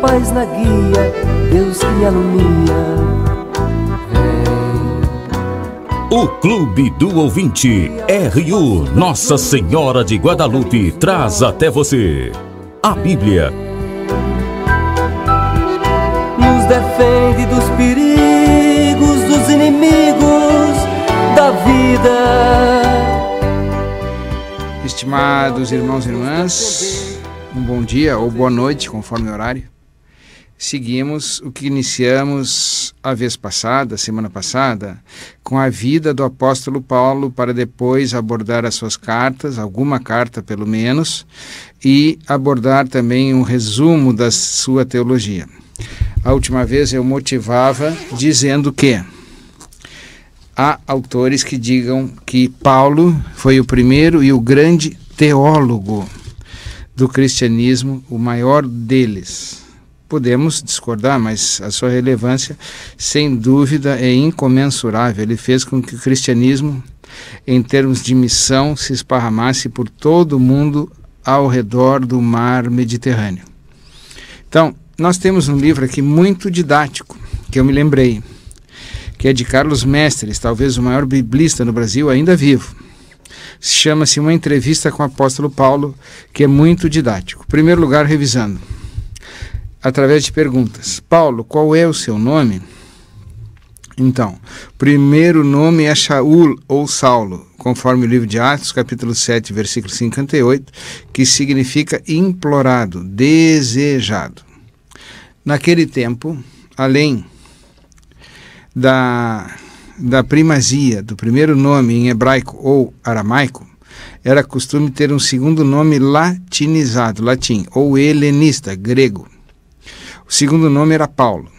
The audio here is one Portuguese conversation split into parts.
paz na guia, Deus que me alumia. O Clube do Ouvinte RU Nossa Senhora de Guadalupe traz até você a Bíblia. Nos defende dos perigos, dos inimigos da vida. Estimados irmãos e irmãs, um bom dia ou boa noite, conforme o horário. Seguimos o que iniciamos a vez passada, semana passada, com a vida do apóstolo Paulo, para depois abordar as suas cartas, alguma carta pelo menos, e abordar também um resumo da sua teologia. A última vez eu motivava dizendo que há autores que digam que Paulo foi o primeiro e o grande teólogo do cristianismo, o maior deles. Podemos discordar, mas a sua relevância, sem dúvida, é incomensurável. Ele fez com que o cristianismo, em termos de missão, se esparramasse por todo o mundo ao redor do mar Mediterrâneo. Então, nós temos um livro aqui muito didático, que eu me lembrei, que é de Carlos Mestres, talvez o maior biblista no Brasil, ainda vivo. Chama-se Uma Entrevista com o Apóstolo Paulo, que é muito didático. Em primeiro lugar, revisando, através de perguntas. Paulo, qual é o seu nome? Então, primeiro nome é Shaul ou Saulo, conforme o livro de Atos, capítulo 7, versículo 58, que significa implorado, desejado. Naquele tempo, além da primazia do primeiro nome em hebraico ou aramaico, era costume ter um segundo nome latinizado, latim, ou helenista, grego. O segundo nome era Paulo.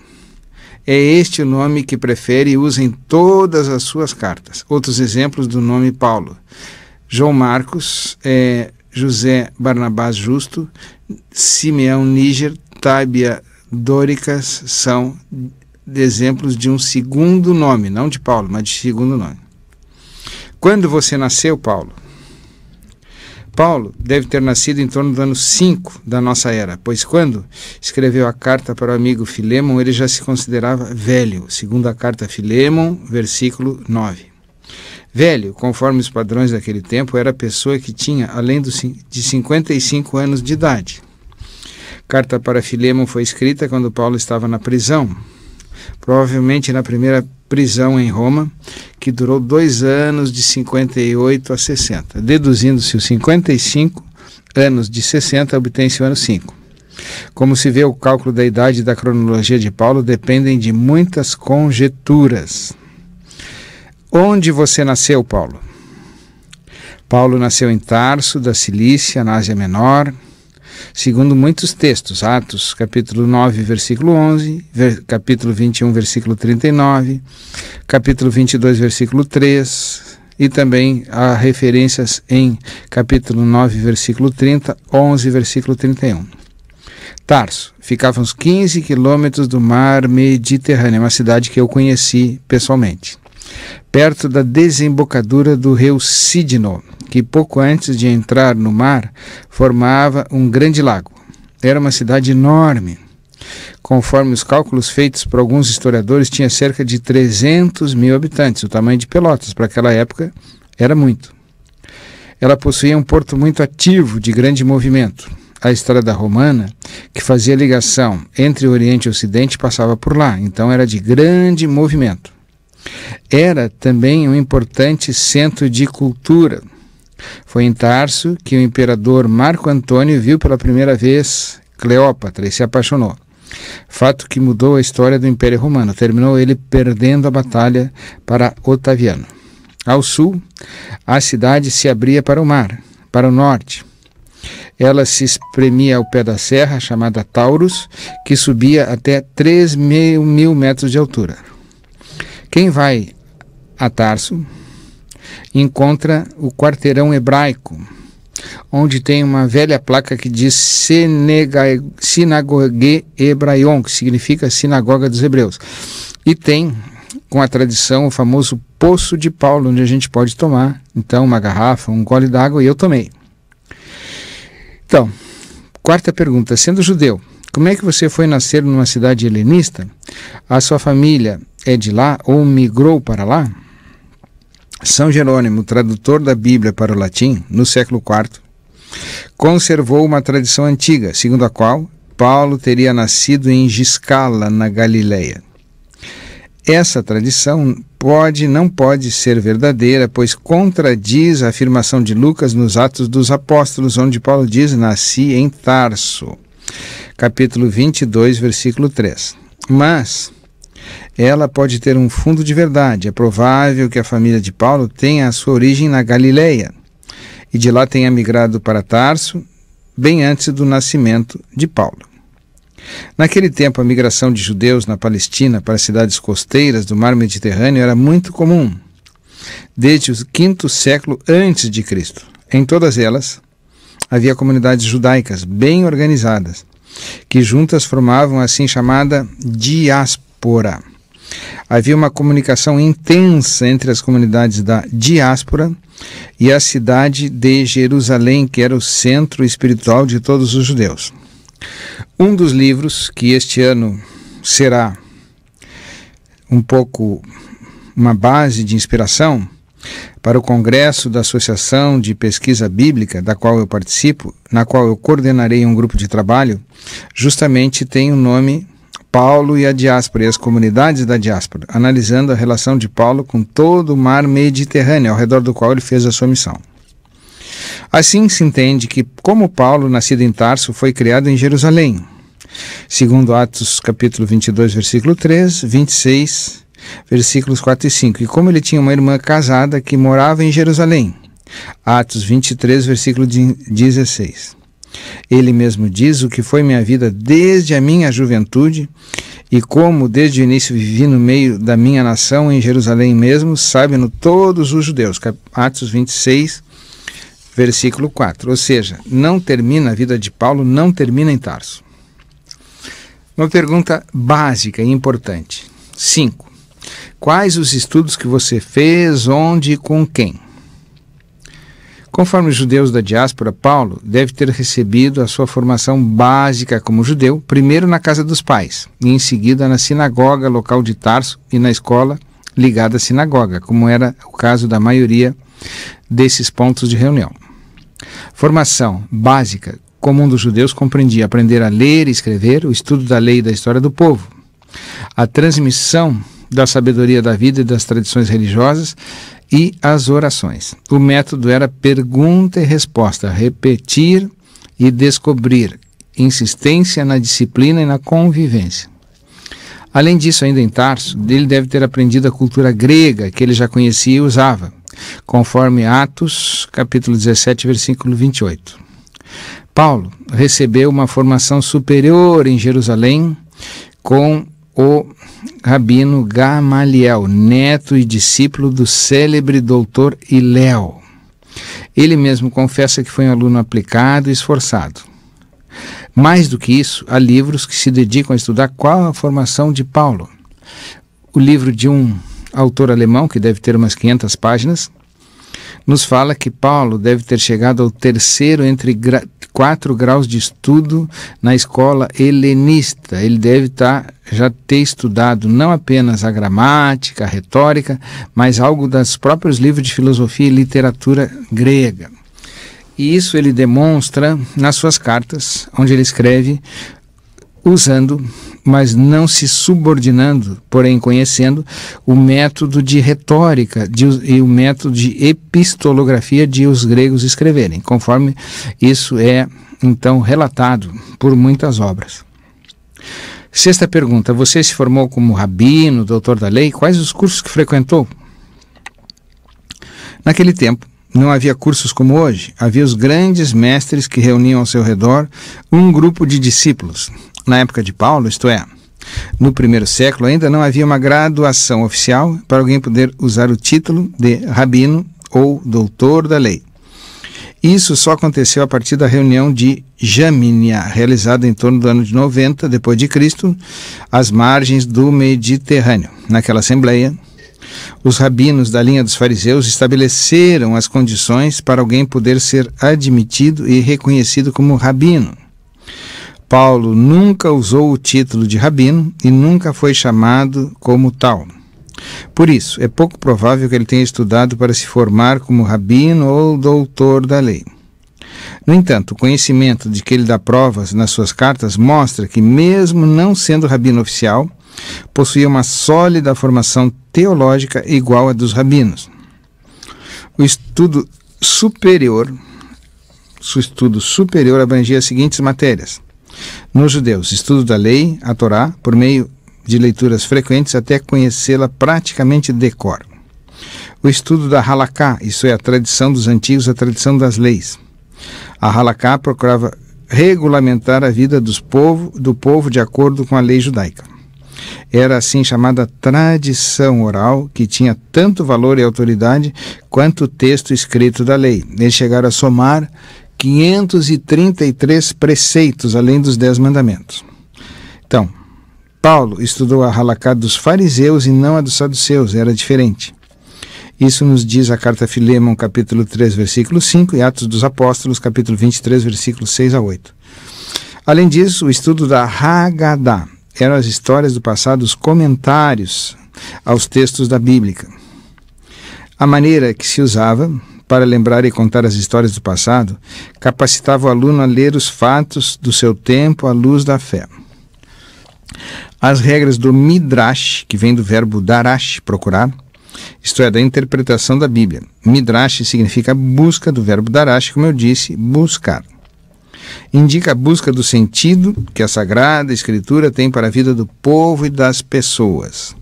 É este o nome que prefere e usa em todas as suas cartas. Outros exemplos do nome Paulo: João Marcos, José Barnabás Justo, Simeão Níger, Tábia Dóricas, são exemplos de um segundo nome, não de Paulo, mas de segundo nome. Quando você nasceu, Paulo? Paulo deve ter nascido em torno do ano 5 da nossa era, pois quando escreveu a carta para o amigo Filemon, ele já se considerava velho, segundo a carta a Filemon, versículo 9. Velho, conforme os padrões daquele tempo, era a pessoa que tinha além de 55 anos de idade. A carta para Filemon foi escrita quando Paulo estava na prisão, provavelmente na primeira prisão em Roma, que durou 2 anos, de 58 a 60. Deduzindo-se os 55 anos de 60, obtém-se o ano 5. Como se vê, o cálculo da idade e da cronologia de Paulo dependem de muitas conjecturas. Onde você nasceu, Paulo? Paulo nasceu em Tarso, da Cilícia, na Ásia Menor. Segundo muitos textos, Atos, capítulo 9, versículo 11, capítulo 21, versículo 39, capítulo 22, versículo 3, e também há referências em capítulo 9, versículo 30, 11, versículo 31. Tarso ficava uns 15 quilômetros do mar Mediterrâneo, uma cidade que eu conheci pessoalmente, perto da desembocadura do rio Cídno, que pouco antes de entrar no mar formava um grande lago. Era uma cidade enorme. Conforme os cálculos feitos por alguns historiadores, tinha cerca de 300 mil habitantes. O tamanho de Pelotas para aquela época era muito. Ela possuía um porto muito ativo, de grande movimento. A estrada romana, que fazia ligação entre o Oriente e o Ocidente, passava por lá, então era de grande movimento. Era também um importante centro de cultura. Foi em Tarso que o imperador Marco Antônio viu pela primeira vez Cleópatra e se apaixonou. Fato que mudou a história do Império Romano. Terminou ele perdendo a batalha para Otaviano. Ao sul, a cidade se abria para o mar, para o norte. Ela se espremia ao pé da serra, chamada Taurus, que subia até 3.000 metros de altura. Quem vai a Tarso encontra o quarteirão hebraico, onde tem uma velha placa que diz Sinagogue Hebraion, que significa Sinagoga dos Hebreus. E tem, com a tradição, o famoso Poço de Paulo, onde a gente pode tomar, então, uma garrafa, um gole d'água, e eu tomei. Então, quarta pergunta: sendo judeu, como é que você foi nascer numa cidade helenista? A sua família é de lá ou migrou para lá? São Jerônimo, tradutor da Bíblia para o latim, no século IV, conservou uma tradição antiga, segundo a qual Paulo teria nascido em Giscala, na Galileia. Essa tradição não pode ser verdadeira, pois contradiz a afirmação de Lucas nos Atos dos Apóstolos, onde Paulo diz: nasci em Tarso, capítulo 22, versículo 3. Mas ela pode ter um fundo de verdade. É provável que a família de Paulo tenha a sua origem na Galileia e de lá tenha migrado para Tarso bem antes do nascimento de Paulo. Naquele tempo, a migração de judeus na Palestina para as cidades costeiras do mar Mediterrâneo era muito comum, desde o quinto século antes de Cristo. Em todas elas, havia comunidades judaicas bem organizadas, que juntas formavam a assim chamada diáspora. Havia uma comunicação intensa entre as comunidades da diáspora e a cidade de Jerusalém, que era o centro espiritual de todos os judeus. Um dos livros que este ano será um pouco uma base de inspiração para o Congresso da Associação de Pesquisa Bíblica, da qual eu participo, na qual eu coordenarei um grupo de trabalho, justamente tem o nome Paulo e a Diáspora e as comunidades da diáspora, analisando a relação de Paulo com todo o mar Mediterrâneo, ao redor do qual ele fez a sua missão. Assim se entende que, como Paulo, nascido em Tarso, foi criado em Jerusalém, segundo Atos capítulo 22, versículo 3, 26, versículos 4 e 5, e como ele tinha uma irmã casada que morava em Jerusalém, Atos 23, versículo 16. Ele mesmo diz: o que foi minha vida desde a minha juventude, e como desde o início vivi no meio da minha nação em Jerusalém mesmo, sabem-no todos os judeus. Atos 26, versículo 4. Ou seja, não termina a vida de Paulo, não termina em Tarso. Uma pergunta básica e importante. 5. Quais os estudos que você fez, onde e com quem? Conforme os judeus da diáspora, Paulo deve ter recebido a sua formação básica como judeu, primeiro na casa dos pais, e em seguida na sinagoga local de Tarso e na escola ligada à sinagoga, como era o caso da maioria desses pontos de reunião. Formação básica comum dos judeus compreendia aprender a ler e escrever, o estudo da lei e da história do povo, a transmissão da sabedoria da vida e das tradições religiosas e as orações. O método era pergunta e resposta, repetir e descobrir, insistência na disciplina e na convivência. Além disso, ainda em Tarso, ele deve ter aprendido a cultura grega, que ele já conhecia e usava, conforme Atos, capítulo 17, versículo 28. Paulo recebeu uma formação superior em Jerusalém com o rabino Gamaliel, neto e discípulo do célebre doutor Hilel. Ele mesmo confessa que foi um aluno aplicado e esforçado. Mais do que isso, há livros que se dedicam a estudar qual a formação de Paulo. O livro de um autor alemão, que deve ter umas 500 páginas, nos fala que Paulo deve ter chegado ao terceiro entre 4 graus de estudo na escola helenista. Ele deve já ter estudado não apenas a gramática, a retórica, mas algo dos próprios livros de filosofia e literatura grega. E isso ele demonstra nas suas cartas, onde ele escreve usando, mas não se subordinando, porém conhecendo, o método de retórica e o método de epistolografia de os gregos escreverem, conforme isso é, então, relatado por muitas obras. 6ª pergunta: você se formou como rabino, doutor da lei? Quais os cursos que frequentou? Naquele tempo, não havia cursos como hoje. Havia os grandes mestres que reuniam ao seu redor um grupo de discípulos. Na época de Paulo, isto é, no primeiro século, ainda não havia uma graduação oficial para alguém poder usar o título de rabino ou doutor da lei. Isso só aconteceu a partir da reunião de Jamínia, realizada em torno do ano de 90 depois de Cristo, às margens do Mediterrâneo. Naquela assembleia, os rabinos da linha dos fariseus estabeleceram as condições para alguém poder ser admitido e reconhecido como rabino. Paulo nunca usou o título de rabino e nunca foi chamado como tal. Por isso, é pouco provável que ele tenha estudado para se formar como rabino ou doutor da lei. No entanto, o conhecimento de que ele dá provas nas suas cartas mostra que, mesmo não sendo rabino oficial, possuía uma sólida formação teológica igual à dos rabinos. Seu estudo superior abrangia as seguintes matérias: nos judeus, estudo da lei, a Torá, por meio de leituras frequentes até conhecê-la praticamente de cor. O estudo da Halaká, isso é, a tradição dos antigos, a tradição das leis. A Halaká procurava regulamentar a vida do povo de acordo com a lei judaica. Era assim chamada tradição oral, que tinha tanto valor e autoridade quanto o texto escrito da lei. Eles chegaram a somar 533 preceitos, além dos 10 mandamentos. Então, Paulo estudou a Halaká dos fariseus e não a dos saduceus, era diferente. Isso nos diz a carta a Filemon, capítulo 3, versículo 5, e Atos dos Apóstolos, capítulo 23, versículos 6 a 8. Além disso, o estudo da Haggadah eram as histórias do passado, os comentários aos textos da Bíblia. A maneira que se usava para lembrar e contar as histórias do passado capacitava o aluno a ler os fatos do seu tempo à luz da fé. As regras do Midrash, que vem do verbo darash, procurar, isto é, da interpretação da Bíblia. Midrash significa busca, do verbo darash, como eu disse, buscar. Indica a busca do sentido que a Sagrada Escritura tem para a vida do povo e das pessoas.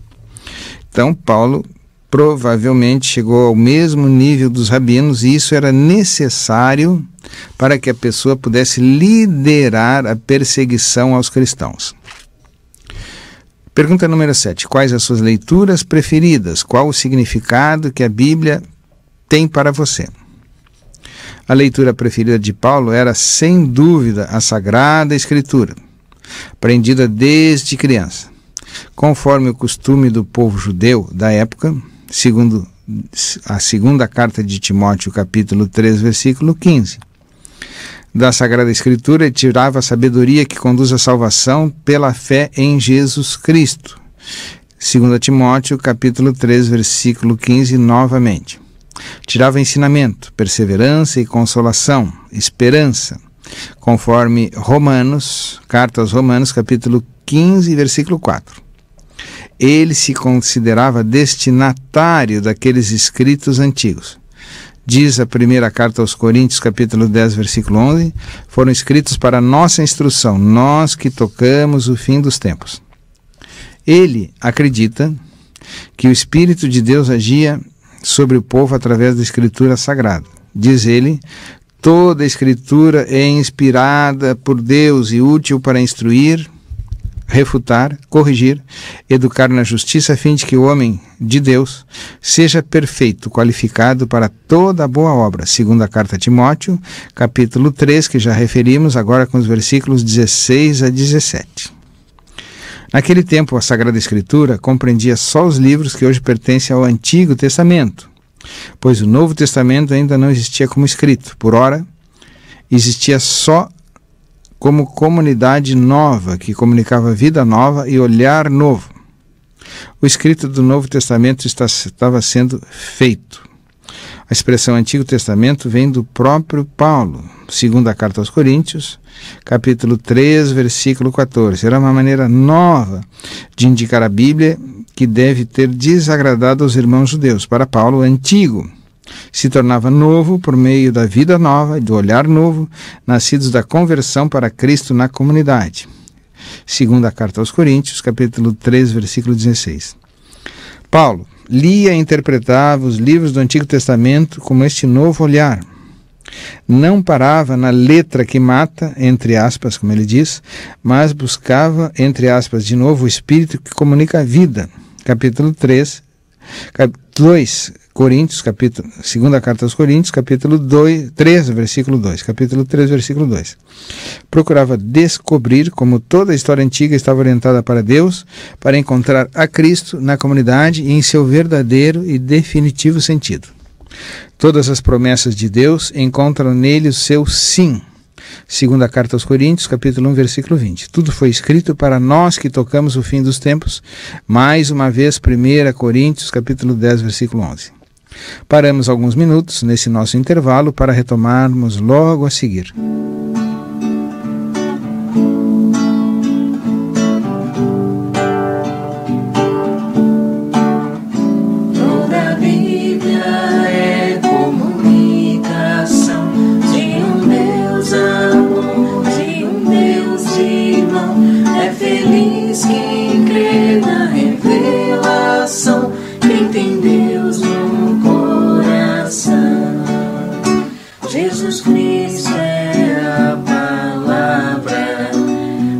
Então, Paulo provavelmente chegou ao mesmo nível dos rabinos, e isso era necessário para que a pessoa pudesse liderar a perseguição aos cristãos. Pergunta número 7. Quais as suas leituras preferidas? Qual o significado que a Bíblia tem para você? A leitura preferida de Paulo era, sem dúvida, a Sagrada Escritura, aprendida desde criança. Conforme o costume do povo judeu da época, segundo a segunda carta de Timóteo, capítulo 3, versículo 15. Da Sagrada Escritura, ele tirava a sabedoria que conduz à salvação pela fé em Jesus Cristo. 2 Timóteo, capítulo 3, versículo 15, novamente. Tirava ensinamento, perseverança e consolação, esperança, conforme Romanos, carta aos Romanos, capítulo 15, versículo 4. Ele se considerava destinatário daqueles escritos antigos. Diz a primeira carta aos Coríntios, capítulo 10, versículo 11, foram escritos para nossa instrução, nós que tocamos o fim dos tempos. Ele acredita que o Espírito de Deus agia sobre o povo através da Escritura Sagrada. Diz ele, toda a Escritura é inspirada por Deus e útil para instruir, refutar, corrigir, educar na justiça, a fim de que o homem de Deus seja perfeito, qualificado para toda boa obra. Segunda carta a Timóteo, capítulo 3, que já referimos, agora com os versículos 16 a 17. Naquele tempo, a Sagrada Escritura compreendia só os livros que hoje pertencem ao Antigo Testamento, pois o Novo Testamento ainda não existia como escrito. Por ora, existia só como comunidade nova, que comunicava vida nova e olhar novo. O escrito do Novo Testamento estava sendo feito. A expressão Antigo Testamento vem do próprio Paulo, segunda carta aos Coríntios, capítulo 3, versículo 14. Era uma maneira nova de indicar a Bíblia que deve ter desagradado aos irmãos judeus. Para Paulo, o Antigo se tornava novo por meio da vida nova e do olhar novo, nascidos da conversão para Cristo na comunidade. Segunda carta aos Coríntios, capítulo 3, versículo 16. Paulo lia e interpretava os livros do Antigo Testamento com este novo olhar. Não parava na letra que mata, entre aspas, como ele diz, mas buscava, entre aspas, de novo, o Espírito que comunica a vida. Capítulo 3, 2 Coríntios, segunda carta aos Coríntios, capítulo 3, versículo 2. Capítulo 3, versículo 2. Procurava descobrir como toda a história antiga estava orientada para Deus, para encontrar a Cristo na comunidade e em seu verdadeiro e definitivo sentido. Todas as promessas de Deus encontram nele o seu sim. Segunda carta aos Coríntios, capítulo 1, versículo 20. Tudo foi escrito para nós que tocamos o fim dos tempos. Mais uma vez, 1 Coríntios, capítulo 10, versículo 11. Paramos alguns minutos nesse nosso intervalo para retomarmos logo a seguir. Jesus Cristo é a palavra,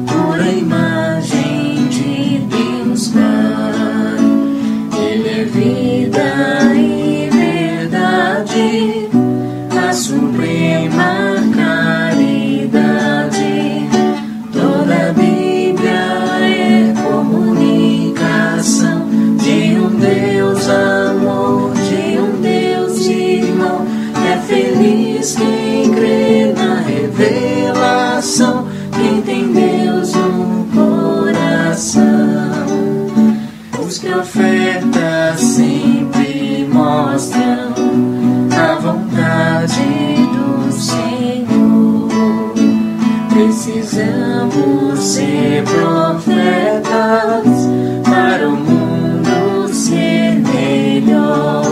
pura imagem de Deus Pai. Ele é vida e verdade, a suprema caridade. Toda a Bíblia é comunicação de um Deus amor, de um Deus irmão. É feliz quem crê na revelação, quem tem Deus no coração. Os profetas sempre mostram a vontade do Senhor. Precisamos ser profetas para o mundo ser melhor.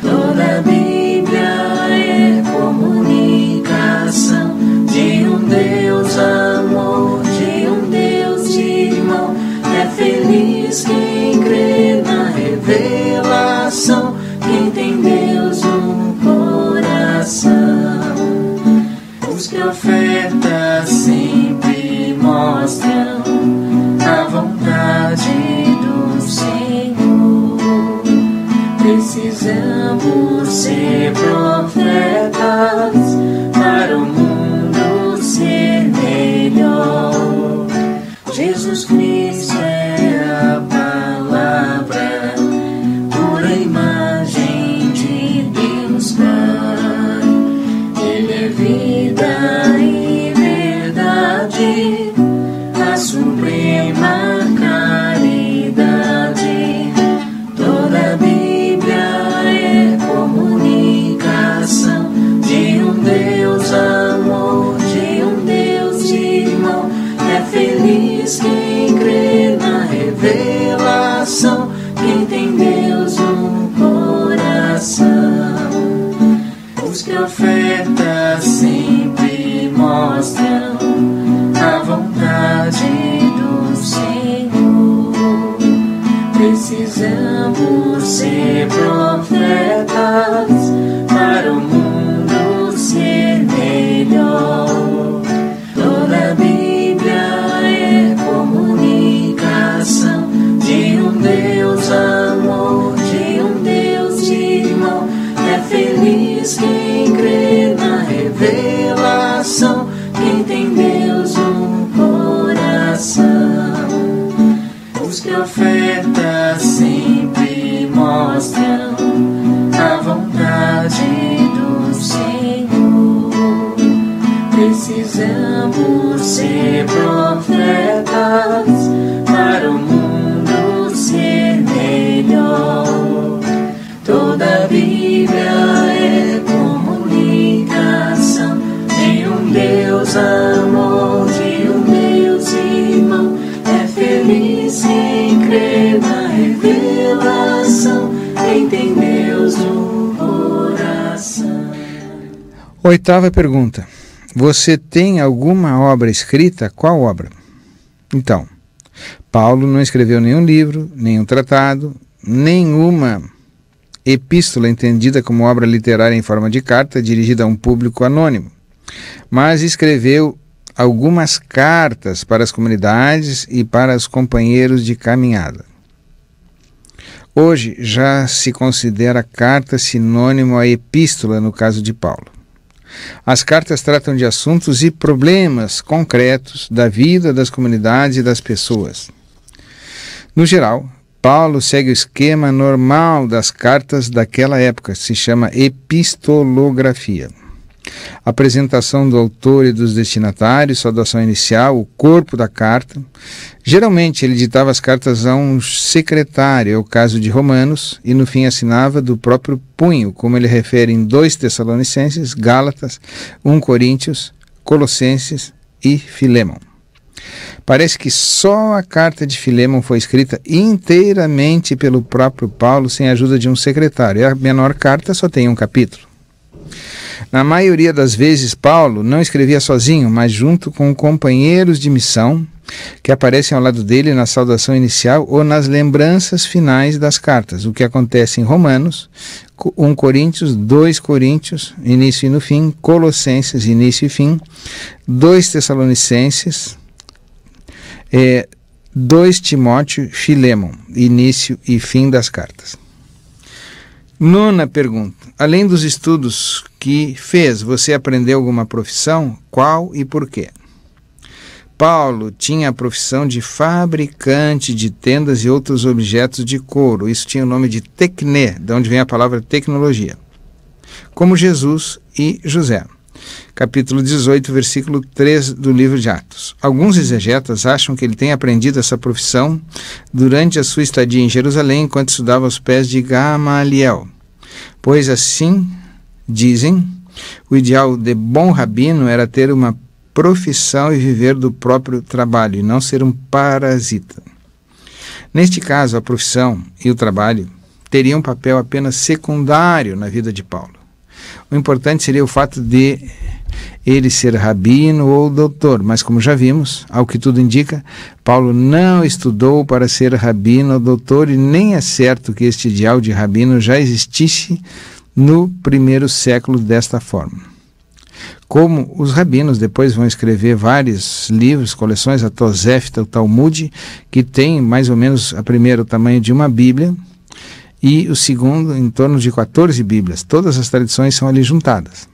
Toda a Bíblia é comunicação de um Deus amor, de um Deus irmão. É feliz quem crê na revelação, quem tem Deus no coração. Os profetas sempre mostram a vontade do Senhor. Precisamos ser profetas para o mundo ser melhor. Jesus Cristo é a palavra, pura imagem de Deus Pai. Ele é vida e verdade, a suprema caridade. Toda a Bíblia é comunicação de um Deus amor, de um Deus irmão. É feliz quem crê na revelação, quem tem Deus no coração. Os profetas sempre mostram a vontade do Senhor. Precisamos ser profetas para o mundo ser melhor. Toda a Bíblia é comunicação de um Deus amor, de um Deus irmão. É feliz quem crê na revelação, quem tem Deus no coração. Os profetas sempre mostram a vontade do Senhor. Precisamos ser profetas para o mundo ser melhor. Toda a Bíblia é comunicação de um Deus amor, de um Deus irmão. É feliz quem crê na revelação, quem tem Deus no coração. Oitava pergunta. Você tem alguma obra escrita? Qual obra? Então, Paulo não escreveu nenhum livro, nenhum tratado, nenhuma epístola entendida como obra literária em forma de carta dirigida a um público anônimo, mas escreveu algumas cartas para as comunidades e para os companheiros de caminhada. Hoje já se considera carta sinônimo a epístola no caso de Paulo. As cartas tratam de assuntos e problemas concretos da vida das comunidades e das pessoas. No geral, Paulo segue o esquema normal das cartas daquela época, se chama epistolografia. Apresentação do autor e dos destinatários, saudação inicial, o corpo da carta. Geralmente ele ditava as cartas a um secretário, é o caso de Romanos, e no fim assinava do próprio punho, como ele refere em 2 Tessalonicenses, Gálatas, 1 Coríntios, Colossenses e Filemão. Parece que só a carta de Filemão foi escrita inteiramente pelo próprio Paulo, sem a ajuda de um secretário. A menor carta só tem um capítulo. Na maioria das vezes, Paulo não escrevia sozinho, mas junto com companheiros de missão que aparecem ao lado dele na saudação inicial ou nas lembranças finais das cartas, o que acontece em Romanos, 1 Coríntios, 2 Coríntios, início e no fim, Colossenses, início e fim, 2 Tessalonicenses, 2 Timóteo, Filemão, início e fim das cartas. 9ª pergunta. Além dos estudos que fez, você aprendeu alguma profissão? Qual e por quê? Paulo tinha a profissão de fabricante de tendas e outros objetos de couro. Isso tinha o nome de tecné, de onde vem a palavra tecnologia. Como Jesus e José. Capítulo 18, versículo 3 do livro de Atos. Alguns exegetas acham que ele tenha aprendido essa profissão durante a sua estadia em Jerusalém, enquanto estudava aos pés de Gamaliel. Pois assim, dizem, o ideal de bom rabino era ter uma profissão e viver do próprio trabalho, e não ser um parasita. Neste caso, a profissão e o trabalho teriam um papel apenas secundário na vida de Paulo. O importante seria o fato de ele ser rabino ou doutor, mas como já vimos, ao que tudo indica, Paulo não estudou para ser rabino ou doutor, e nem é certo que este ideal de rabino já existisse no primeiro século desta forma. Como os rabinos depois vão escrever vários livros, coleções, a Tosefta, o Talmud, que tem mais ou menos a primeira o tamanho de uma Bíblia, e o segundo em torno de 14 Bíblias. Todas as tradições são ali juntadas.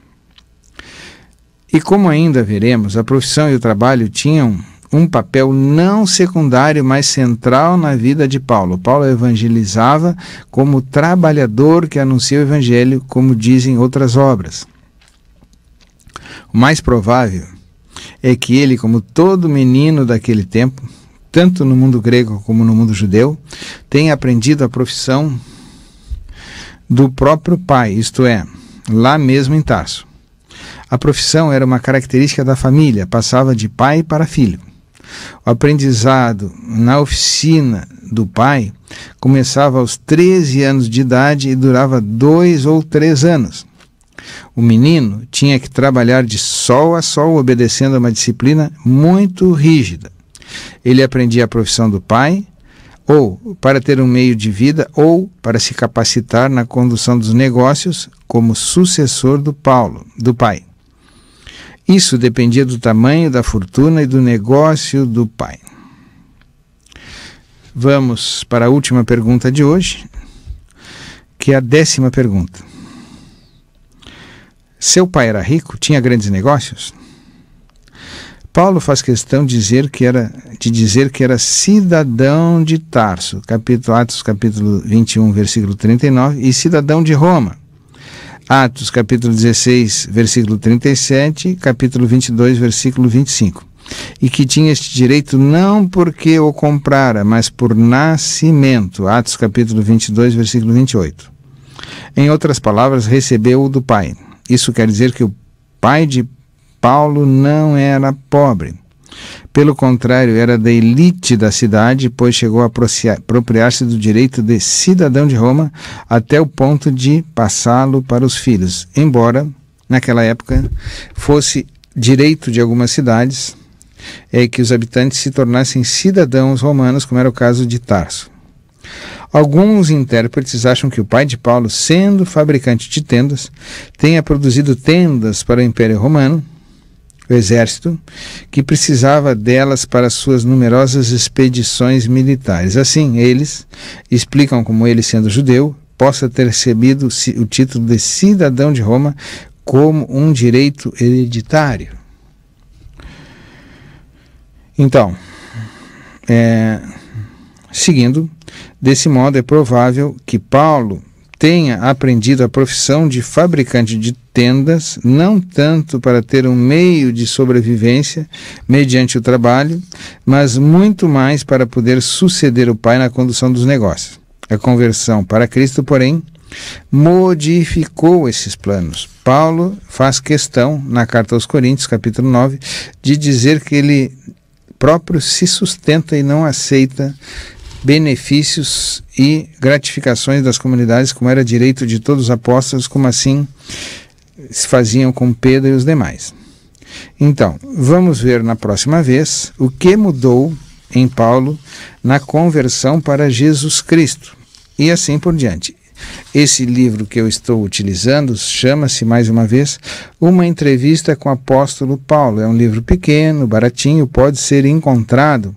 E como ainda veremos, a profissão e o trabalho tinham um papel não secundário, mas central na vida de Paulo. Paulo evangelizava como trabalhador que anuncia o evangelho, como dizem outras obras. O mais provável é que ele, como todo menino daquele tempo, tanto no mundo grego como no mundo judeu, tenha aprendido a profissão do próprio pai, isto é, lá mesmo em Tarso. A profissão era uma característica da família, passava de pai para filho. O aprendizado na oficina do pai começava aos 13 anos de idade e durava 2 ou 3 anos. O menino tinha que trabalhar de sol a sol, obedecendo a uma disciplina muito rígida. Ele aprendia a profissão do pai, ou para ter um meio de vida, ou para se capacitar na condução dos negócios como sucessor do pai. Isso dependia do tamanho da fortuna e do negócio do pai. Vamos para a última pergunta de hoje, que é a 10ª pergunta. Seu pai era rico? Tinha grandes negócios? Paulo faz questão de dizer que era cidadão de Tarso, Atos capítulo 21, versículo 39, e cidadão de Roma, Atos capítulo 16, versículo 37, capítulo 22, versículo 25, e que tinha este direito não porque o comprara, mas por nascimento, Atos capítulo 22, versículo 28. Em outras palavras, recebeu-o do pai. Isso quer dizer que o pai de Paulo não era pobre. Pelo contrário, era da elite da cidade, pois chegou a apropriar-se do direito de cidadão de Roma até o ponto de passá-lo para os filhos, embora, naquela época, fosse direito de algumas cidades que os habitantes se tornassem cidadãos romanos, como era o caso de Tarso. Alguns intérpretes acham que o pai de Paulo, sendo fabricante de tendas, tenha produzido tendas para o Império Romano, o exército, que precisava delas para suas numerosas expedições militares. Assim, eles explicam como ele, sendo judeu, possa ter recebido o título de cidadão de Roma como um direito hereditário. Então, seguindo, desse modo é provável que Paulo tenha aprendido a profissão de fabricante de tendas, não tanto para ter um meio de sobrevivência mediante o trabalho, mas muito mais para poder suceder o pai na condução dos negócios. A conversão para Cristo, porém, modificou esses planos. Paulo faz questão, na carta aos Coríntios, capítulo 9, de dizer que ele próprio se sustenta e não aceita benefícios e gratificações das comunidades, como era direito de todos os apóstolos, como assim se faziam com Pedro e os demais. Então, vamos ver na próxima vez o que mudou em Paulo na conversão para Jesus Cristo, e assim por diante. Esse livro que eu estou utilizando chama-se, mais uma vez, Uma Entrevista com o Apóstolo Paulo. É um livro pequeno, baratinho, pode ser encontrado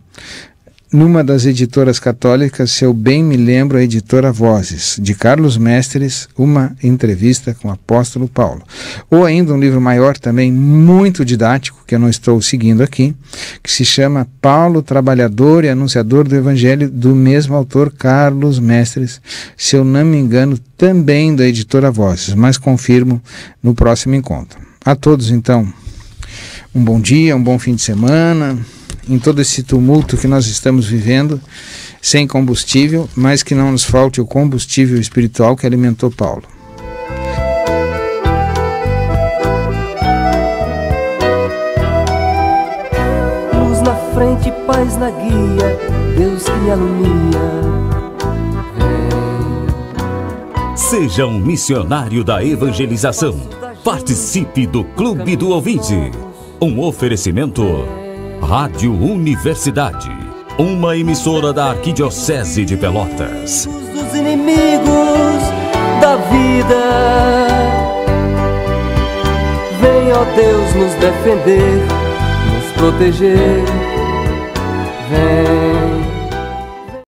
numa das editoras católicas, se eu bem me lembro, a editora Vozes, de Carlos Mestres, Uma Entrevista com o Apóstolo Paulo. Ou ainda um livro maior também, muito didático, que eu não estou seguindo aqui, que se chama Paulo, Trabalhador e Anunciador do Evangelho, do mesmo autor, Carlos Mestres, se eu não me engano, também da editora Vozes, mas confirmo no próximo encontro. A todos, então, um bom dia, um bom fim de semana, em todo esse tumulto que nós estamos vivendo, sem combustível, mas que não nos falte o combustível espiritual que alimentou Paulo. Luz na frente, paz na guia, Deus que me alumia. Seja um missionário da evangelização. Participe do Clube do Ouvinte. Um oferecimento Rádio Universidade, uma emissora da Arquidiocese de Pelotas. Dos inimigos da vida, vem, ó Deus, nos defender, nos proteger.